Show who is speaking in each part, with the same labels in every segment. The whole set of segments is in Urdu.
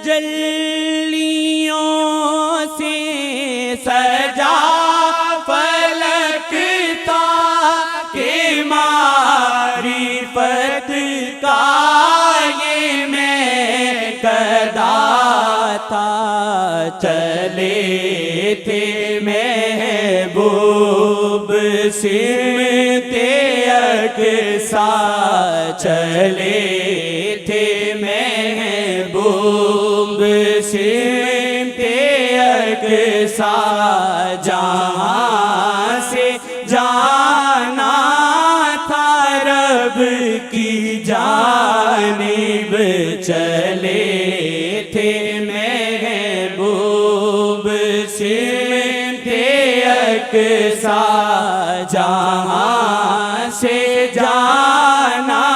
Speaker 1: تجلیوں سے سجا فلک تاکہ معرفت کا یہ میکدہ تھا۔ چلے تھے محبوب سمت یکساں، چلے تھے محبوب سمت یکساں، جہاں سے جانا تھا رب کی جانب، چلے تھے محبوب سمت یکساں، جہاں سے جانا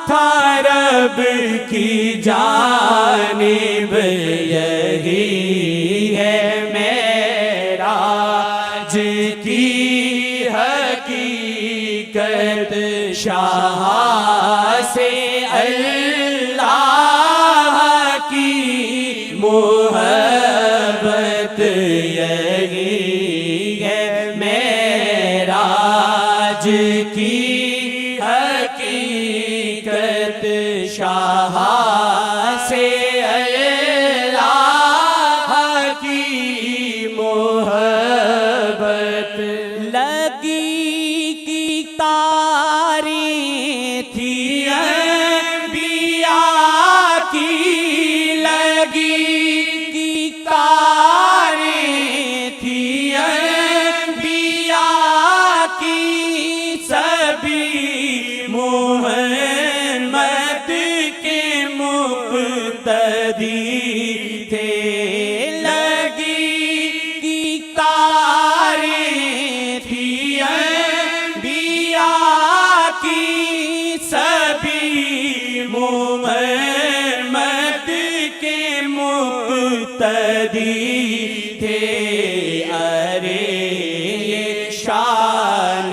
Speaker 1: تھا رب کی جانب، یہی ہے معراج کی حقیقت، شاہ سے اللہ کی محبت، یہی ہے معراج کی حقیقت، شاہ سے اللہ کی محبت۔ لگی کی تاریں تھیں انبیاء کی، لگی کی تاریں تھیں انبیاء کی، سبھی محمد کے مقتدی تھے۔ لگی کی تاریں تھیں انبیاء کی، سبھی محمد کے مقتدی تھے۔ ارے یہ شان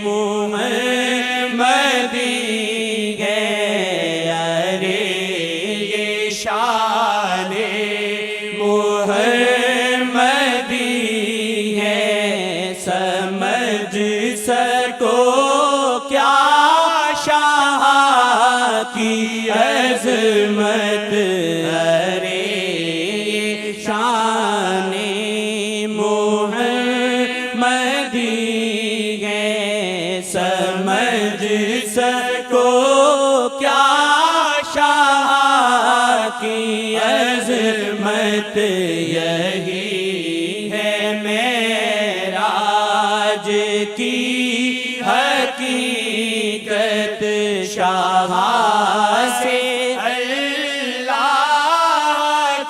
Speaker 1: محمدی ہے، ارے یہ شان محمدی ہے، سمجھ سکو کیا شاہ کی عظمت، ارے یہ شان محمدی ہے، سمجھ سکو کیا شاہ کی عظمت، یہی ہے معراج کی حقیقت، شاہ سے اللہ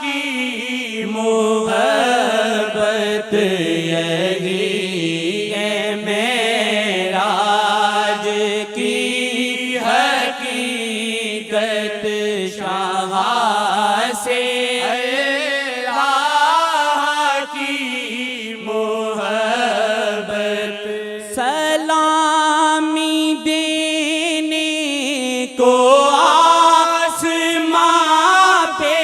Speaker 1: کی محبت، یہی ہے معراج کی حقیقت، شاہ سے اللہ کی محبت۔ سلامی دینے کو آسماں پہ،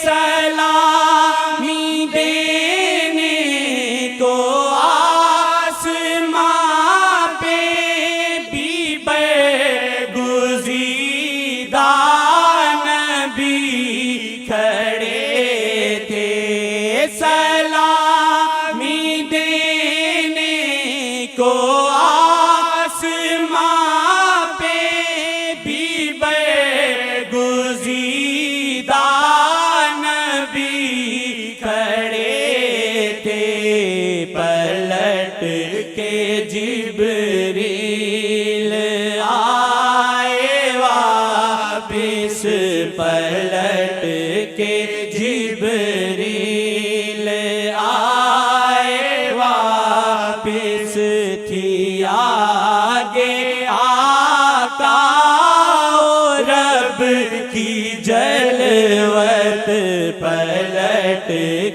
Speaker 1: سلامی دینے کو آسماں پہ، بھی برگزیدہ نبی کھڑے تھے۔ سلامی دینے کو آسماں پہ، بھی برگزیدہ نبی کھڑے تھے۔ پلٹ کے جبریل آئے واپس، پلٹ کے جبریل آئے واپس، تھی آگے آقا رب کی جلوت، پلٹ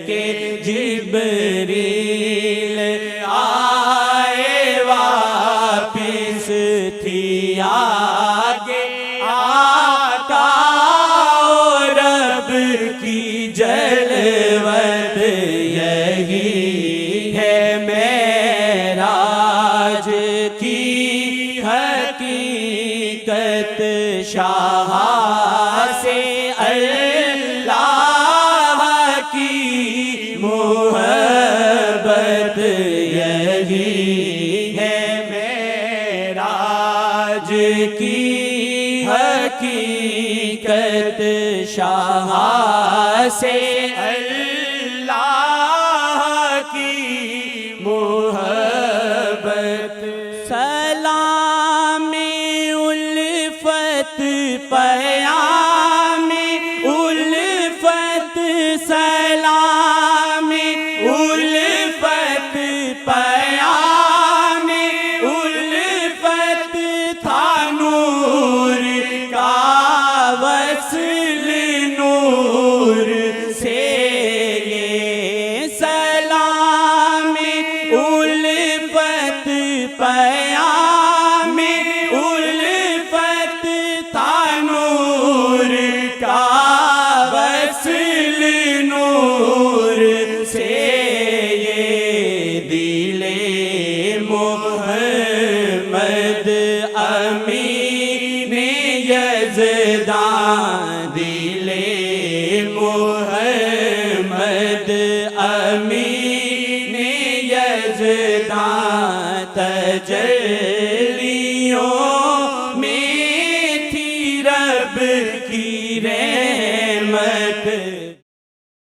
Speaker 1: کے جبریل آئے واپس، تھی آگے آقا رب شاہ سے اللہ کی محبت سلام الفت پیام الفت سلام الفت پیام الفت تھا نور کا وصل نور سے یہ سلام الفت پیام الفت تھا نور کا وصل نور سے یہ دل محمد امین یزدان دل محمد امین یزدان تجلی